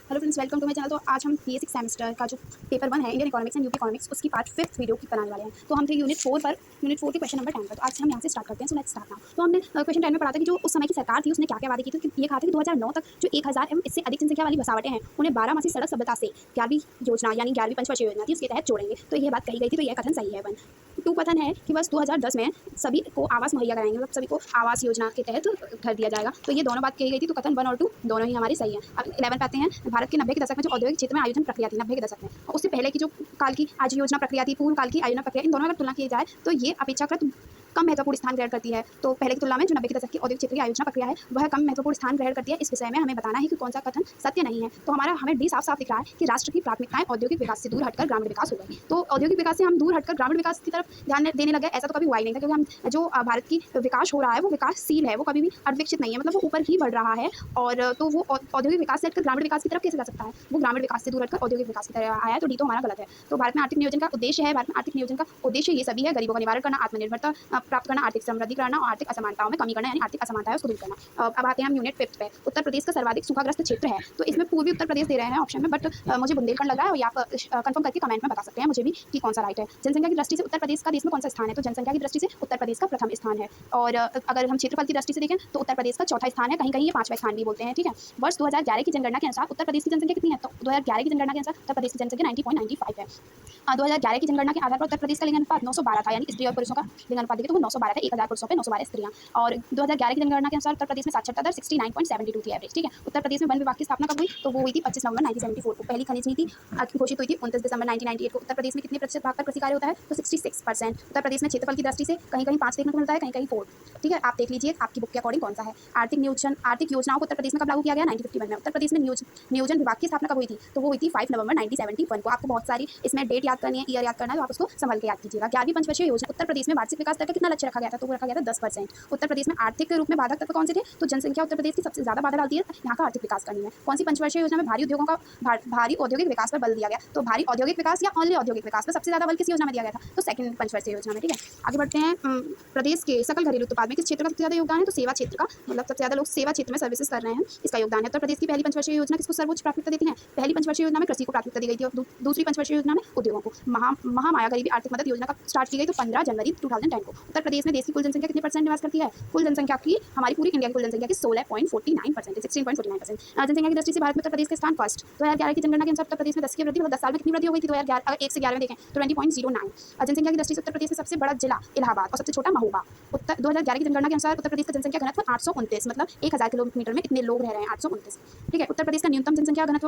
Hello friends, welcome to my channel. तो आज हम बीए सेमेस्टर का जो पेपर 1 है Indian economics and UP economics, उसकी पार्ट 5 वीडियो की बनाने वाले हैं। तो हम थे यूनिट 4 के क्वेश्चन नंबर 10 पर। तो आज से हम यहाँ से स्टार्ट करते हैं। So let's start now. तो हमने क्वेश्चन 10 में पढ़ा था कि जो उस समय की सरकार थी उसने क्या क्या वादे किए थे। ये कहा था कि 2009 तक जो 1000 एवं इससे अधिक जनसंख्या वाली बसावटें हैं उन्हें 12 मासी सड़क सभ्यता से 11वीं योजना यानी 11वीं पंचवर्षीय योजना थी उसके तहत जोड़ेंगे। तो ये बात कही गई थी। तो यह कथन सही है। 1 2 कथन है कि बस 2010 में सभी को आवास मुहैया कराएंगे, मतलब सभी को आवास योजना के तहत घर दिया जाएगा। तो ये दोनों बात कही गई थी। तो कथन 1 और 2 दोनों ही हमारी सही है। अब 11 पे आते हैं। भारत के 90 के दशक में जो औद्योगिक क्षेत्र में आयोजन प्रक्रिया थी 90 के दशक में, और उससे पहले की जो काल की आज योजना प्रक्रिया थी, पूर्व काल की आयोजना प्रक्रिया, इन दोनों में अगर तुलना की जाए तो ये अपेक्षाकृत कम महत्वपूर्ण स्थान ग्रहण करती है। तो पहले की तुलना में जो 90 के दशक की औद्योगिक क्षेत्र की आयोजना प्रक्रिया है वह कम महत्वपूर्ण स्थान ग्रहण करती है। इस विषय में हमें बताना है कि कौन सा कथन सत्य नहीं है। तो हमें डी साफ साफ दिख रहा है कि राष्ट्र की प्राथमिकताएं औद्योगिक विकास से दूर हटकर ग्रामीण विकास हो गई। तो औद्योगिक विकास से हम दूर हटकर ग्रामीण विकास की तरफ ध्यान देने लगे, ऐसा तो कभी हुआ ही नहीं था। क्योंकि हम जो भारत की विकास हो रहा है वो विकासशील है, वो कभी भी अविकसित नहीं है, मतलब वो ऊपर ही बढ़ रहा है। और तो वो औद्योगिक विकास से हटकर ग्रामीण विकास की तरफ कैसे जा सकता है? वो ग्रामीण विकास से दूर हटकर औद्योगिक विकास की तरफ आया है। तो डी तो हमारा गलत है। तो भारत में आर्थिक नियोजन का उद्देश्य है, भारत में आर्थिक नियोजन का उद्देश्य ये सभी है: गरीबों का निवारण करना, आत्मनिर्भरता प्राप्त करना, आर्थिक समृद्धि करना और आर्थिक असमानताओं में कमी करना, यानी आर्थिक असमानता है उसको दूर करना। अब आते हैं हम यूनिट 5 पे। उत्तर प्रदेश का सर्वाधिक सूखाग्रस्त क्षेत्र है। तो इसमें पूर्वी उत्तर प्रदेश दे रहे हैं ऑप्शन में, बट मुझे बुंदेलखंड लग रहा है। और आप कंफर्म करके कमेंट में बता सकते हैं मुझे भी कि कौन सा राइट है। जनसंख्या की दृष्टि से उत्तर प्रदेश का देश में कौन सा स्थान है? तो जनसंख्या की दृष्टि से उत्तर प्रदेश का प्रथम स्थान है। और अगर हम क्षेत्रफल की दृष्टि से देखें तो उत्तर प्रदेश का चौथा स्थान है, कहीं कहीं ये 5वां स्थान भी बोलते हैं। ठीक है। वर्ष 2011 की जनगणना के अनुसार उत्तर प्रदेश की जनसंख्या कितनी है? तो 2011 की जनगणना के अनुसार उत्तर प्रदेश की जनसंख्या 90.95 है। 2011 की जनगणना के आधार पर उत्तर प्रदेश का लिंग अनुपात 912 था, यानी स्त्री और पुरुषों का लिंग अनुपात देखिए तो वो 912 था। 1000 पुरुषों पे 912 स्त्रियां। और 2011 की जनगणना के अनुसार उत्तर प्रदेश में साक्षरता दर 69.72 थी एवरेज। ठीक है। उत्तर प्रदेश में वन विभाग की स्थापना कब हुई? तो वो हुई थी 25 नवंबर 1974 को। पहली खनिज नीति घोषित हुई थी 29 दिसंबर 1998 को। उत्तर प्रदेश में कितने प्रतिशत भाग पर कृषि कार्य होता है? तो 66%। उत्तर प्रदेश में क्षेत्रफल की दृष्टि से कहीं कहीं 5 देखने को मिलता है, कहीं कहीं 4। ठीक है, आप देख लीजिए आपकी बुक के अकॉर्डिंग कौन सा है। आर्थिक योजनाओं को उत्तर प्रदेश में कब लागू किया गया? 1951 में। उत्तर प्रदेश में नियोजन विभाग की स्थापना कब हुई थी? तो वो हुई थी 5 नवंबर 1971 को। आपको बहुत सारी इसमें डेट याद करनी है, ईयर याद करना है, तो आप उसको संभल के याद कीजिएगा। 11वीं पंचवर्षीय योजना उत्तर प्रदेश में वार्षिक विकास दर का कितना लक्ष्य रखा गया था? तो वो रखा गया था 10%। उत्तर प्रदेश में आर्थिक के रूप में बाधक तत्व कौन से थे? तो जनसंख्या उत्तर प्रदेश की सबसे ज्यादा बाधा डालती है यहाँ का आर्थिक विकास करने में। कौन सी पंचवर्षीय योजना में भारी औद्योगिक विकास पर बल दिया गया? तो भारी औद्योगिक विकास या ओनली औद्योगिक विकास पर सबसे ज्यादा बल किस योजना में दिया गया था? तो सेकंड पंचवर्षीय योजना में। ठीक है, आगे बढ़ते हैं। प्रदेश के सकल घरेलू उत्पाद में किस क्षेत्र का सबसे ज्यादा योगदान है? तो सेवा क्षेत्र का, मतलब सबसे ज्यादा लोग सेवा क्षेत्र में सर्विसेज कर रहे हैं, इसका योगदान है। उत्तर प्रदेश की पहली पंचवर्षीय योजना किसको सर्वोच्च प्राथमिकता देती है? पहली पंचवर्षीय योजना में कृषि को प्राथमिकता दी गई थी और दूसरी पंचवर्षीय योजना में उद्योगों को। महामाया गरीबी आर्थिक मदद योजना कब स्टार्ट की गई? तो 15 जनवरी 2010 को। उत्तर प्रदेश में देश की कुल जनसंख्या कितने % निवास करती है? कुल जनसंख्या की हमारी पूरी इंडिया की कुल जनसंख्या की 16.49%, 16.49%। जनसंख्या की दृष्टि से भारत में उत्तर प्रदेश का स्थान फर्स्ट। 2011 की जनगणना के अनुसार उत्तर प्रदेश में 10 की वृद्धि, मतलब 10 साल में कितनी वृद्धि हो गई थी? 2011 अगर 1 से 11 में देखें तो 20.09। जनसंख्या की दृष्टि से उत्तर प्रदेश में सबसे बड़ा जिला इलाहाबाद और सबसे छोटा महोबा। 2011 की जनगणना के अनुसार उत्तर प्रदेश का जनसंख्या घनत्व 829, मतलब 1000 किलोमीटर में इतने लोग रह रहे हैं, 829। ठीक है। उत्तर प्रदेश का न्यूनतम जनसंख्या घनत्व